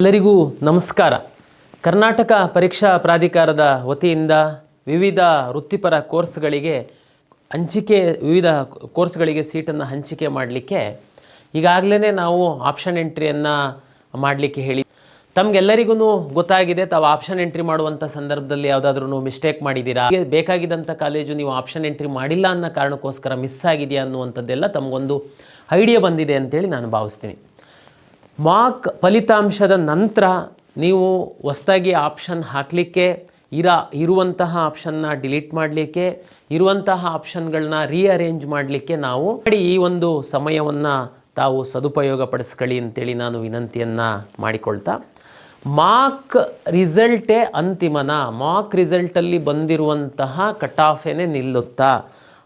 ಎಲ್ಲರಿಗೂ ನಮಸ್ಕಾರ. ಕರ್ನಾಟಕ ಪರೀಕ್ಷಾ ಪ್ರಾಧಿಕಾರದ ವತಿಯಿಂದ ವಿವಿಧ ವೃತ್ತಿಪರ ಕೋರ್ಸ್ಗಳಿಗೆ ಸೀಟನ್ನು ಹಂಚಿಕೆ ಮಾಡಲಿಕ್ಕೆ ಈಗಾಗಲೇ ನಾವು ಆಪ್ಷನ್ ಎಂಟ್ರಿಯನ್ನು ಮಾಡಲಿಕ್ಕೆ ಹೇಳಿ ತಮಗೆಲ್ಲರಿಗೂ ಗೊತ್ತಾಗಿದೆ. ತಾವು ಆಪ್ಷನ್ ಎಂಟ್ರಿ ಮಾಡುವಂಥ ಸಂದರ್ಭದಲ್ಲಿ ಯಾವುದಾದ್ರೂ ಮಿಸ್ಟೇಕ್ ಮಾಡಿದ್ದೀರಾ, ಬೇಕಾಗಿದ್ದಂಥ ಕಾಲೇಜು ನೀವು ಆಪ್ಷನ್ ಎಂಟ್ರಿ ಮಾಡಿಲ್ಲ ಅನ್ನೋ ಕಾರಣಕ್ಕೋಸ್ಕರ ಮಿಸ್ ಆಗಿದೆಯಾ ಅನ್ನುವಂಥದ್ದೆಲ್ಲ ತಮಗೊಂದು ಐಡಿಯಾ ಬಂದಿದೆ ಅಂತೇಳಿ ನಾನು ಭಾವಿಸ್ತೀನಿ. ಮಾರ್ಕ್ ಫಲಿತಾಂಶದ ನಂತರ ನೀವು ಹೊಸದಾಗಿ ಆಪ್ಷನ್ ಹಾಕಲಿಕ್ಕೆ ಇರುವಂತಹ ಆಪ್ಷನ್ನ ಡಿಲೀಟ್ ಮಾಡಲಿಕ್ಕೆ, ಇರುವಂತಹ ಆಪ್ಷನ್ಗಳನ್ನ ರೀಅರೇಂಜ್ ಮಾಡಲಿಕ್ಕೆ ನಾವು ಈ ಒಂದು ಸಮಯವನ್ನು ತಾವು ಸದುಪಯೋಗ ಪಡಿಸ್ಕೊಳ್ಳಿ ಅಂತೇಳಿ ನಾನು ವಿನಂತಿಯನ್ನು ಮಾಡಿಕೊಳ್ತಾ, ಮಾರ್ಕ್ ರಿಸಲ್ಟೇ ಅಂತಿಮನ, ಮಾರ್ಕ್ ರಿಸಲ್ಟಲ್ಲಿ ಬಂದಿರುವಂತಹ ಕಟ್ ಆಫೇನೆ ನಿಲ್ಲುತ್ತಾ,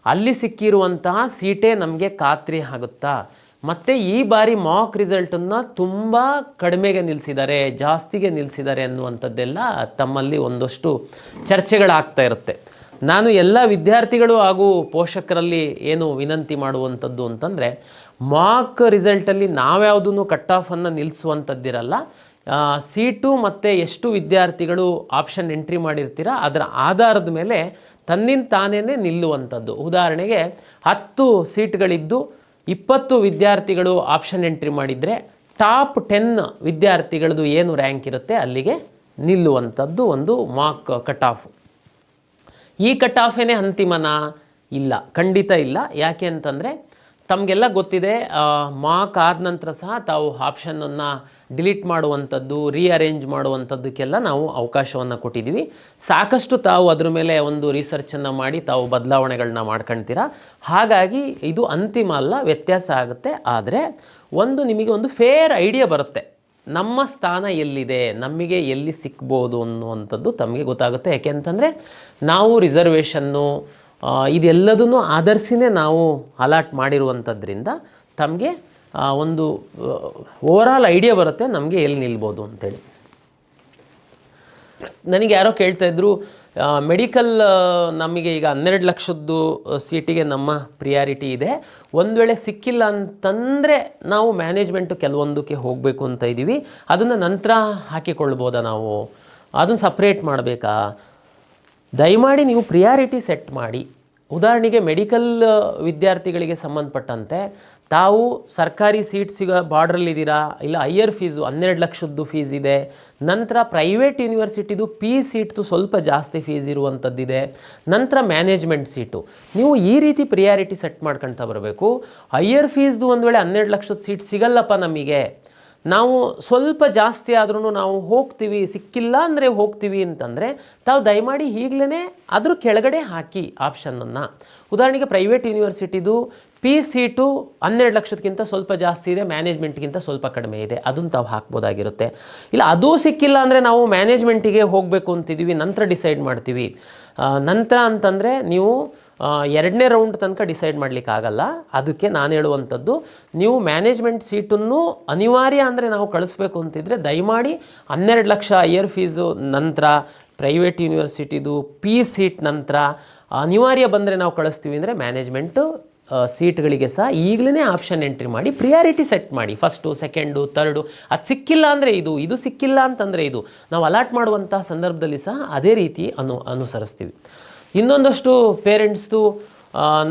ಅಲ್ಲಿ ಸಿಕ್ಕಿರುವಂತಹ ಸೀಟೇ ನಮಗೆ ಖಾತ್ರಿ ಆಗುತ್ತಾ, ಮತ್ತು ಈ ಬಾರಿ ಮಾರ್ಕ್ ರಿಸಲ್ಟನ್ನು ತುಂಬ ಕಡಿಮೆಗೆ ನಿಲ್ಲಿಸಿದ್ದಾರೆ, ಜಾಸ್ತಿಗೆ ನಿಲ್ಲಿಸಿದ್ದಾರೆ ಅನ್ನುವಂಥದ್ದೆಲ್ಲ ತಮ್ಮಲ್ಲಿ ಒಂದಷ್ಟು ಚರ್ಚೆಗಳಾಗ್ತಾ ಇರುತ್ತೆ. ನಾನು ಎಲ್ಲ ವಿದ್ಯಾರ್ಥಿಗಳು ಹಾಗೂ ಪೋಷಕರಲ್ಲಿ ಏನು ವಿನಂತಿ ಮಾಡುವಂಥದ್ದು ಅಂತಂದರೆ, ಮಾರ್ಕ್ ರಿಸಲ್ಟಲ್ಲಿ ನಾವ್ಯಾವುದೂ ಕಟ್ ಆಫನ್ನು ನಿಲ್ಲಿಸುವಂಥದ್ದಿರಲ್ಲ. ಸೀಟು ಮತ್ತು ಎಷ್ಟು ವಿದ್ಯಾರ್ಥಿಗಳು ಆಪ್ಷನ್ ಎಂಟ್ರಿ ಮಾಡಿರ್ತೀರ ಅದರ ಆಧಾರದ ಮೇಲೆ ತನ್ನಿಂದ ತಾನೇ ನಿಲ್ಲುವಂಥದ್ದು. ಉದಾಹರಣೆಗೆ 10 ಸೀಟ್ಗಳಿದ್ದು 20 ವಿದ್ಯಾರ್ಥಿಗಳು ಆಪ್ಷನ್ ಎಂಟ್ರಿ ಮಾಡಿದರೆ ಟಾಪ್ 10 ವಿದ್ಯಾರ್ಥಿಗಳದ್ದು ಏನು ರ್ಯಾಂಕ್ ಇರುತ್ತೆ ಅಲ್ಲಿಗೆ ನಿಲ್ಲುವಂಥದ್ದು ಒಂದು ಮಾರ್ಕ್ ಕಟ್ ಆಫ್. ಈ ಕಟ್ ಆಫೇನೇ ಅಂತಿಮನ? ಇಲ್ಲ, ಖಂಡಿತ ಇಲ್ಲ. ಯಾಕೆ ಅಂತಂದರೆ ತಮಗೆಲ್ಲ ಗೊತ್ತಿದೆ, ಮಾರ್ಕ್ ಆದ ನಂತರ ಸಹ ತಾವು ಆಪ್ಷನನ್ನು ಡಿಲೀಟ್ ಮಾಡುವಂಥದ್ದು, ರೀಅರೇಂಜ್ ಮಾಡುವಂಥದ್ದಕ್ಕೆಲ್ಲ ನಾವು ಅವಕಾಶವನ್ನು ಕೊಟ್ಟಿದ್ದೀವಿ. ಸಾಕಷ್ಟು ತಾವು ಅದ್ರ ಮೇಲೆ ಒಂದು ರಿಸರ್ಚನ್ನು ಮಾಡಿ ತಾವು ಬದಲಾವಣೆಗಳನ್ನ ಮಾಡ್ಕೊಳ್ತೀರ. ಹಾಗಾಗಿ ಇದು ಅಂತಿಮ ಅಲ್ಲ, ವ್ಯತ್ಯಾಸ ಆಗುತ್ತೆ. ಆದರೆ ನಿಮಗೆ ಒಂದು ಫೇರ್ ಐಡಿಯಾ ಬರುತ್ತೆ, ನಮ್ಮ ಸ್ಥಾನ ಎಲ್ಲಿದೆ, ನಮಗೆ ಎಲ್ಲಿ ಸಿಕ್ಬೋದು ಅನ್ನುವಂಥದ್ದು ತಮಗೆ ಗೊತ್ತಾಗುತ್ತೆ. ಯಾಕೆ ಅಂತಂದರೆ ನಾವು ರಿಸರ್ವೇಷನ್ನು ಇದೆಲ್ಲದನ್ನು ಆಧರಿಸಿನೇ ನಾವು ಅಲಾಟ್ ಮಾಡಿರುವಂಥದ್ರಿಂದ ತಮಗೆ ಒಂದು ಓವರಾಲ್ ಐಡಿಯಾ ಬರುತ್ತೆ ನಮಗೆ ಎಲ್ಲಿ ನಿಲ್ಬೋದು ಅಂತೇಳಿ. ನನಗೆ ಯಾರೋ ಕೇಳ್ತಾಯಿದ್ರು, ಮೆಡಿಕಲ್ ನಮಗೆ ಈಗ 12 ಲಕ್ಷದ್ದು ಸೀಟಿಗೆ ನಮ್ಮ ಪ್ರಿಯಾರಿಟಿ ಇದೆ, ಒಂದು ವೇಳೆ ಸಿಕ್ಕಿಲ್ಲ ಅಂತಂದರೆ ನಾವು ಮ್ಯಾನೇಜ್ಮೆಂಟು ಕೆಲವೊಂದಕ್ಕೆ ಹೋಗಬೇಕು ಅಂತ ಇದ್ದೀವಿ, ಅದನ್ನು ನಂತರ ಹಾಕಿಕೊಳ್ಬೋದಾ, ನಾವು ಅದನ್ನು ಸಪ್ರೇಟ್ ಮಾಡಬೇಕಾ? ದಯಮಾಡಿ ನೀವು ಪ್ರಿಯಾರಿಟಿ ಸೆಟ್ ಮಾಡಿ. ಉದಾಹರಣೆಗೆ ಮೆಡಿಕಲ್ ವಿದ್ಯಾರ್ಥಿಗಳಿಗೆ ಸಂಬಂಧಪಟ್ಟಂತೆ ತಾವು ಸರ್ಕಾರಿ ಸೀಟ್ ಸಿಗೋ ಬಾರ್ಡ್ರಲ್ಲಿದ್ದೀರಾ, ಇಲ್ಲ ಹೈಯರ್ ಫೀಸು 12 ಲಕ್ಷದ್ದು ಫೀಸ್ ಇದೆ, ನಂತರ ಪ್ರೈವೇಟ್ ಯೂನಿವರ್ಸಿಟಿದು ಸೀಟ್ದು ಸ್ವಲ್ಪ ಜಾಸ್ತಿ ಫೀಸ್ ಇರುವಂಥದ್ದಿದೆ, ನಂತರ ಮ್ಯಾನೇಜ್ಮೆಂಟ್ ಸೀಟು. ನೀವು ಈ ರೀತಿ ಪ್ರಿಯಾರಿಟಿ ಸೆಟ್ ಮಾಡ್ಕೊಳ್ತಾ ಬರಬೇಕು. ಹೈಯರ್ ಫೀಸ್ದು ಒಂದು ವೇಳೆ 12 ಲಕ್ಷದ ಸೀಟ್ ಸಿಗಲ್ಲಪ್ಪ ನಮಗೆ, ನಾವು ಸ್ವಲ್ಪ ಜಾಸ್ತಿ ಆದ್ರೂ ನಾವು ಹೋಗ್ತೀವಿ, ಸಿಕ್ಕಿಲ್ಲ ಅಂದರೆ ಹೋಗ್ತೀವಿ ಅಂತಂದರೆ ತಾವು ದಯಮಾಡಿ ಈಗಲೇ ಅದ್ರ ಕೆಳಗಡೆ ಹಾಕಿ ಆಪ್ಷನನ್ನು. ಉದಾಹರಣೆಗೆ ಪ್ರೈವೇಟ್ ಯೂನಿವರ್ಸಿಟಿದು ಸೀಟು 12 ಲಕ್ಷಕ್ಕಿಂತ ಸ್ವಲ್ಪ ಜಾಸ್ತಿ ಇದೆ, ಮ್ಯಾನೇಜ್ಮೆಂಟ್ಗಿಂತ ಸ್ವಲ್ಪ ಕಡಿಮೆ ಇದೆ, ಅದನ್ನು ತಾವು ಹಾಕ್ಬೋದಾಗಿರುತ್ತೆ. ಇಲ್ಲ ಅದೂ ಸಿಕ್ಕಿಲ್ಲ ಅಂದರೆ ನಾವು ಮ್ಯಾನೇಜ್ಮೆಂಟಿಗೆ ಹೋಗಬೇಕು ಅಂತಿದ್ದೀವಿ, ನಂತರ ಡಿಸೈಡ್ ಮಾಡ್ತೀವಿ. ನಂತರ ಅಂತಂದರೆ ನೀವು 2ನೇ ರೌಂಡ್ ತನಕ ಡಿಸೈಡ್ ಮಾಡಲಿಕ್ಕಾಗಲ್ಲ. ಅದಕ್ಕೆ ನಾನು ಹೇಳುವಂಥದ್ದು, ನೀವು ಮ್ಯಾನೇಜ್ಮೆಂಟ್ ಸೀಟನ್ನು ಅನಿವಾರ್ಯ ಅಂದರೆ ನಾವು ಕಳಿಸ್ಬೇಕು ಅಂತಿದ್ರೆ ದಯಮಾಡಿ 12 ಲಕ್ಷ ಹೈಯರ್ ಫೀಸು ನಂತರ ಪ್ರೈವೇಟ್ ಯೂನಿವರ್ಸಿಟಿದು ಸೀಟ್ ನಂತರ ಅನಿವಾರ್ಯ ಬಂದರೆ ನಾವು ಕಳಿಸ್ತೀವಿ ಅಂದರೆ ಮ್ಯಾನೇಜ್ಮೆಂಟು ಸೀಟ್ಗಳಿಗೆ ಸಹ ಈಗಲೇ ಆಪ್ಷನ್ ಎಂಟ್ರಿ ಮಾಡಿ ಪ್ರಿಯಾರಿಟಿ ಸೆಟ್ ಮಾಡಿ. First, second, third. ಅದು ಸಿಕ್ಕಿಲ್ಲ ಅಂದರೆ ಇದು ಸಿಕ್ಕಿಲ್ಲ ಅಂತಂದರೆ ಇದು, ನಾವು ಅಲಾಟ್ ಮಾಡುವಂಥ ಸಂದರ್ಭದಲ್ಲಿ ಸಹ ಅದೇ ರೀತಿ ಅನುಸರಿಸ್ತೀವಿ. ಇನ್ನೊಂದಷ್ಟು ಪೇರೆಂಟ್ಸ್ದು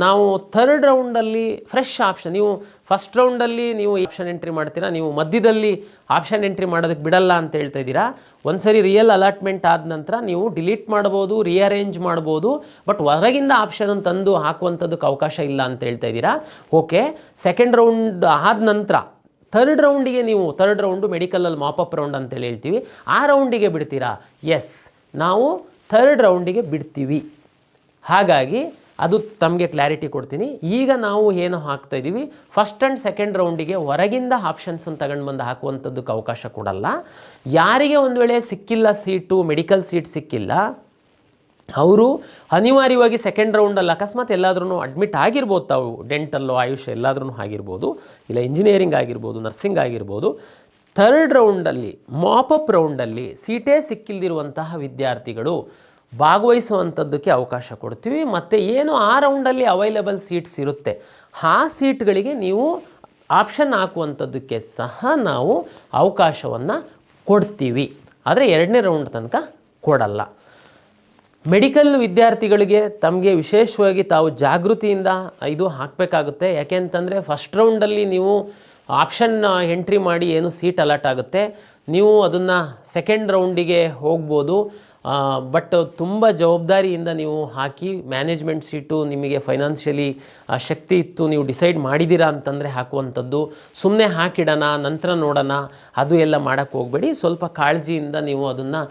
ನಾವು 3rd ರೌಂಡಲ್ಲಿ ಫ್ರೆಶ್ ಆಪ್ಷನ್, ನೀವು ಫಸ್ಟ್ ರೌಂಡಲ್ಲಿ ನೀವು ಆಪ್ಷನ್ ಎಂಟ್ರಿ ಮಾಡ್ತೀರಾ, ನೀವು ಮಧ್ಯದಲ್ಲಿ ಆಪ್ಷನ್ ಎಂಟ್ರಿ ಮಾಡೋದಕ್ಕೆ ಬಿಡಲ್ಲ ಅಂತ ಹೇಳ್ತಾ ಇದ್ದೀರಾ. ಒಂದು ಸರಿ ರಿಯಲ್ ಅಲಾಟ್ಮೆಂಟ್ ಆದ ನಂತರ ನೀವು ಡಿಲೀಟ್ ಮಾಡ್ಬೋದು, ರೀಅರೇಂಜ್ ಮಾಡ್ಬೋದು, ಬಟ್ ಹೊರಗಿಂದ ಆಪ್ಷನನ್ನು ತಂದು ಹಾಕುವಂಥದ್ದಕ್ಕೆ ಅವಕಾಶ ಇಲ್ಲ ಅಂತ ಹೇಳ್ತಾ ಇದ್ದೀರಾ. ಓಕೆ, 2nd ರೌಂಡ್ ಆದ ನಂತರ 3rd ರೌಂಡಿಗೆ ನೀವು 3rd ರೌಂಡು ಮೆಡಿಕಲಲ್ಲಿ ಮಾಪಪ್ ರೌಂಡ್ ಅಂತೇಳಿ ಹೇಳ್ತೀವಿ, ಆ ರೌಂಡಿಗೆ ಬಿಡ್ತೀರಾ? ಎಸ್, ನಾವು 3rd ರೌಂಡಿಗೆ ಬಿಡ್ತೀವಿ. ಹಾಗಾಗಿ ಅದು ತಮಗೆ ಕ್ಲಾರಿಟಿ ಕೊಡ್ತೀನಿ. ಈಗ ನಾವು ಏನು ಹಾಕ್ತಾ ಇದ್ದೀವಿ, ಫಸ್ಟ್ ಆ್ಯಂಡ್ 2nd ರೌಂಡಿಗೆ ಹೊರಗಿಂದ ಆಪ್ಷನ್ಸನ್ನು ತಗೊಂಡು ಬಂದು ಹಾಕುವಂಥದ್ದಕ್ಕೆ ಅವಕಾಶ ಕೊಡಲ್ಲ. ಯಾರಿಗೆ ಒಂದು ವೇಳೆ ಸಿಕ್ಕಿಲ್ಲ ಸೀಟು, ಮೆಡಿಕಲ್ ಸೀಟ್ ಸಿಕ್ಕಿಲ್ಲ, ಅವರು ಅನಿವಾರ್ಯವಾಗಿ 2nd ರೌಂಡಲ್ಲಿ ಅಕಸ್ಮಾತ್ ಎಲ್ಲಾದ್ರೂ ಅಡ್ಮಿಟ್ ಆಗಿರ್ಬೋದು, ತಾವು ಡೆಂಟಲ್ಲು, ಆಯುಷ್ ಎಲ್ಲಾದ್ರೂ ಆಗಿರ್ಬೋದು, ಇಲ್ಲ ಇಂಜಿನಿಯರಿಂಗ್ ಆಗಿರ್ಬೋದು, ನರ್ಸಿಂಗ್ ಆಗಿರ್ಬೋದು. 3rd ರೌಂಡಲ್ಲಿ ಮಾಪಪ್ ರೌಂಡಲ್ಲಿ ಸೀಟೇ ಸಿಕ್ಕಿಲ್ದಿರುವಂತಹ ವಿದ್ಯಾರ್ಥಿಗಳು ಭಾಗವಹಿಸುವಂಥದ್ದಕ್ಕೆ ಅವಕಾಶ ಕೊಡ್ತೀವಿ. ಮತ್ತು ಏನು ಆ ರೌಂಡಲ್ಲಿ ಅವೈಲೇಬಲ್ ಸೀಟ್ಸ್ ಇರುತ್ತೆ ಆ ಸೀಟ್ಗಳಿಗೆ ನೀವು ಆಪ್ಷನ್ ಹಾಕುವಂಥದ್ದಕ್ಕೆ ಸಹ ನಾವು ಅವಕಾಶವನ್ನು ಕೊಡ್ತೀವಿ, ಆದರೆ 2ನೇ ರೌಂಡ್ ತನಕ ಕೊಡಲ್ಲ. ಮೆಡಿಕಲ್ ವಿದ್ಯಾರ್ಥಿಗಳಿಗೆ ತಮಗೆ ವಿಶೇಷವಾಗಿ ತಾವು ಜಾಗೃತಿಯಿಂದ ಇದು ಹಾಕಬೇಕಾಗುತ್ತೆ. ಯಾಕೆ ಅಂತಂದರೆ ಫಸ್ಟ್ ರೌಂಡಲ್ಲಿ ನೀವು ಆಪ್ಷನ್ ಎಂಟ್ರಿ ಮಾಡಿ ಏನು ಸೀಟ್ ಅಲಾಟ್ ಆಗುತ್ತೆ, ನೀವು ಅದನ್ನು ಸೆಕೆಂಡ್ ರೌಂಡಿಗೆ ಹೋಗ್ಬೋದು. ಬಟ್ ತುಂಬ ಜವಾಬ್ದಾರಿಯಿಂದ ನೀವು ಹಾಕಿ, ಮ್ಯಾನೇಜ್ಮೆಂಟ್ ಸೀಟು ನಿಮಗೆ ಫೈನಾನ್ಷಿಯಲಿ ಶಕ್ತಿ ಇತ್ತು, ನೀವು ಡಿಸೈಡ್ ಮಾಡಿದ್ದೀರಾ ಅಂತಂದರೆ ಹಾಕುವಂಥದ್ದು. ಸುಮ್ಮನೆ ಹಾಕಿಡೋಣ ನಂತರ ನೋಡೋಣ ಅದು ಎಲ್ಲ ಮಾಡೋಕ್ಕೆ ಹೋಗಬೇಡಿ. ಸ್ವಲ್ಪ ಕಾಳಜಿಯಿಂದ ನೀವು ಅದನ್ನು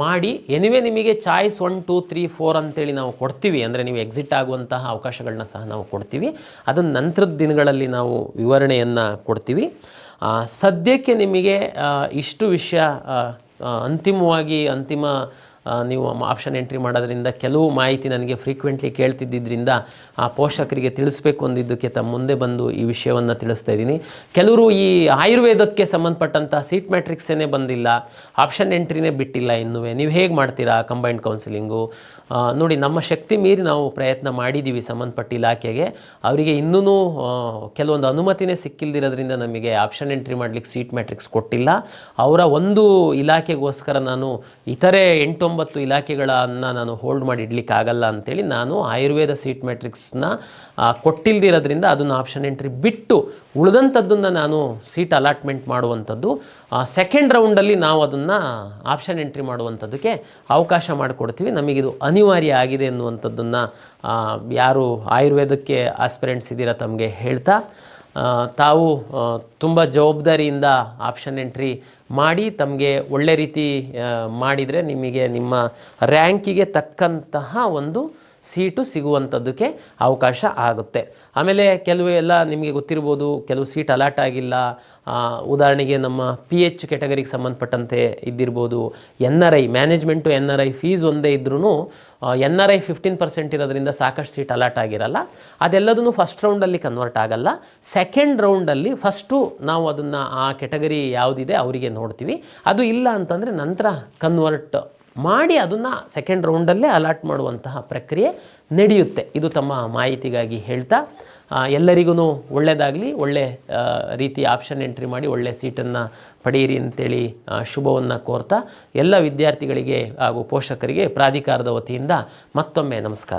ಮಾಡಿ. ಎನಿವೆ ನಿಮಗೆ ಚಾಯ್ಸ್ 1 2 3 4 ಅಂತೇಳಿ ನಾವು ಕೊಡ್ತೀವಿ, ಅಂದರೆ ನೀವು ಎಕ್ಸಿಟ್ ಆಗುವಂತಹ ಅವಕಾಶಗಳನ್ನ ಸಹ ನಾವು ಕೊಡ್ತೀವಿ. ಅದನ್ನು ನಂತರದ ದಿನಗಳಲ್ಲಿ ನಾವು ವಿವರಣೆಯನ್ನು ಕೊಡ್ತೀವಿ. ಸದ್ಯಕ್ಕೆ ನಿಮಗೆ ಇಷ್ಟು ವಿಷಯ ಅಂತಿಮ ನೀವು ಆಪ್ಷನ್ ಎಂಟ್ರಿ ಮಾಡೋದ್ರಿಂದ ಕೆಲವು ಮಾಹಿತಿ ನನಗೆ ಫ್ರೀಕ್ವೆಂಟ್ಲಿ ಕೇಳ್ತಿದ್ದರಿಂದ ಆ ಪೋಷಕರಿಗೆ ತಿಳಿಸ್ಬೇಕು ಅಂದಿದ್ದಕ್ಕೆ ತಮ್ಮ ಮುಂದೆ ಬಂದು ಈ ವಿಷಯವನ್ನು ತಿಳಿಸ್ತಾ ಇದ್ದೀನಿ. ಕೆಲವರು ಈ ಆಯುರ್ವೇದಕ್ಕೆ ಸಂಬಂಧಪಟ್ಟಂಥ ಸೀಟ್ ಮ್ಯಾಟ್ರಿಕ್ಸೇ ಬಂದಿಲ್ಲ, ಆಪ್ಷನ್ ಎಂಟ್ರಿನೇ ಬಿಟ್ಟಿಲ್ಲ ಇನ್ನೂ, ನೀವು ಹೇಗೆ ಮಾಡ್ತೀರಾ ಕಂಬೈನ್ಡ್ ಕೌನ್ಸಿಲಿಂಗು? ನೋಡಿ, ನಮ್ಮ ಶಕ್ತಿ ಮೀರಿ ನಾವು ಪ್ರಯತ್ನ ಮಾಡಿದ್ದೀವಿ ಸಂಬಂಧಪಟ್ಟ ಇಲಾಖೆಗೆ. ಅವರಿಗೆ ಇನ್ನೂ ಕೆಲವೊಂದು ಅನುಮತಿನೇ ಸಿಕ್ಕಿಲ್ದಿರೋದ್ರಿಂದ ನಮಗೆ ಆಪ್ಷನ್ ಎಂಟ್ರಿ ಮಾಡಲಿಕ್ಕೆ ಸೀಟ್ ಮ್ಯಾಟ್ರಿಕ್ಸ್ ಕೊಟ್ಟಿಲ್ಲ. ಅವರ ಒಂದು ಇಲಾಖೆಗೋಸ್ಕರ ನಾನು ಇತರೆ 8-9 ಇಲಾಖೆಗಳನ್ನು ನಾನು ಹೋಲ್ಡ್ ಮಾಡಿ ಇಡಲಿಕ್ಕಾಗಲ್ಲ ಅಂಥೇಳಿ ನಾನು ಆಯುರ್ವೇದ ಸೀಟ್ ಮ್ಯಾಟ್ರಿಕ್ಸ್ನ ಕೊಟ್ಟಿಲ್ದಿರೋದ್ರಿಂದ ಅದನ್ನು ಆಪ್ಷನ್ ಎಂಟ್ರಿ ಬಿಟ್ಟು ಉಳಿದಂಥದ್ದನ್ನು ನಾನು ಸೀಟ್ ಅಲಾಟ್ಮೆಂಟ್ ಮಾಡುವಂಥದ್ದು. ಸೆಕೆಂಡ್ ರೌಂಡಲ್ಲಿ ನಾವು ಅದನ್ನು ಆಪ್ಷನ್ ಎಂಟ್ರಿ ಮಾಡುವಂಥದ್ದಕ್ಕೆ ಅವಕಾಶ ಮಾಡಿಕೊಡ್ತೀವಿ. ನಮಗಿದು ಅನಿವಾರ್ಯ ಆಗಿದೆ ಅನ್ನುವಂಥದ್ದನ್ನು ಯಾರು ಆಯುರ್ವೇದಕ್ಕೆ ಆಸ್ಪಿರೆಂಟ್ಸ್ ಇದ್ದೀರಾ ತಮಗೆ ಹೇಳ್ತಾ, ತಾವು ತುಂಬ ಜವಾಬ್ದಾರಿಯಿಂದ ಆಪ್ಷನ್ ಎಂಟ್ರಿ ಮಾಡಿ ತಮಗೆ ಒಳ್ಳೆ ರೀತಿ ಮಾಡಿದರೆ ನಿಮಗೆ ನಿಮ್ಮ ರ್ಯಾಂಕಿಗೆ ತಕ್ಕಂತಹ ಒಂದು ಸೀಟು ಸಿಗುವಂಥದ್ದಕ್ಕೆ ಅವಕಾಶ ಆಗುತ್ತೆ. ಆಮೇಲೆ ಕೆಲವು ಎಲ್ಲ ನಿಮಗೆ ಗೊತ್ತಿರ್ಬೋದು, ಕೆಲವು ಸೀಟ್ ಅಲಾಟ್ ಆಗಿಲ್ಲ. ಉದಾಹರಣೆಗೆ ನಮ್ಮ PH ಕ್ಯಾಟಗರಿಗೆ ಸಂಬಂಧಪಟ್ಟಂತೆ ಇದ್ದಿರ್ಬೋದು. NRI ಮ್ಯಾನೇಜ್ಮೆಂಟು NRI ಫೀಸ್ ಒಂದೇ ಇದ್ರೂ NRI 15% ಇರೋದ್ರಿಂದ ಸಾಕಷ್ಟು ಸೀಟ್ ಅಲಾಟ್ ಆಗಿರಲ್ಲ. ಅದೆಲ್ಲದೂ ಫಸ್ಟ್ ರೌಂಡಲ್ಲಿ ಕನ್ವರ್ಟ್ ಆಗಲ್ಲ. ಸೆಕೆಂಡ್ ರೌಂಡಲ್ಲಿ ಫಸ್ಟು ನಾವು ಅದನ್ನು ಆ ಕ್ಯಾಟಗರಿ ಯಾವುದಿದೆ ಅವರಿಗೆ ನೋಡ್ತೀವಿ. ಅದು ಇಲ್ಲ ಅಂತಂದರೆ ನಂತರ ಕನ್ವರ್ಟ್ ಮಾಡಿ ಅದನ್ನು ಸೆಕೆಂಡ್ ರೌಂಡಲ್ಲೇ ಅಲಾಟ್ ಮಾಡುವಂತಹ ಪ್ರಕ್ರಿಯೆ ನಡೆಯುತ್ತೆ. ಇದು ತಮ್ಮ ಮಾಹಿತಿಗಾಗಿ ಹೇಳ್ತಾ, ಎಲ್ಲರಿಗೂ ಒಳ್ಳೆಯದಾಗಲಿ, ಒಳ್ಳೆ ರೀತಿ ಆಪ್ಷನ್ ಎಂಟ್ರಿ ಮಾಡಿ ಒಳ್ಳೆ ಸೀಟನ್ನು ಪಡೆಯಿರಿ ಅಂತೇಳಿ ಶುಭವನ್ನು ಕೋರ್ತಾ ಎಲ್ಲ ವಿದ್ಯಾರ್ಥಿಗಳಿಗೆ ಹಾಗೂ ಪೋಷಕರಿಗೆ ಪ್ರಾಧಿಕಾರದ ವತಿಯಿಂದ ಮತ್ತೊಮ್ಮೆ ನಮಸ್ಕಾರ.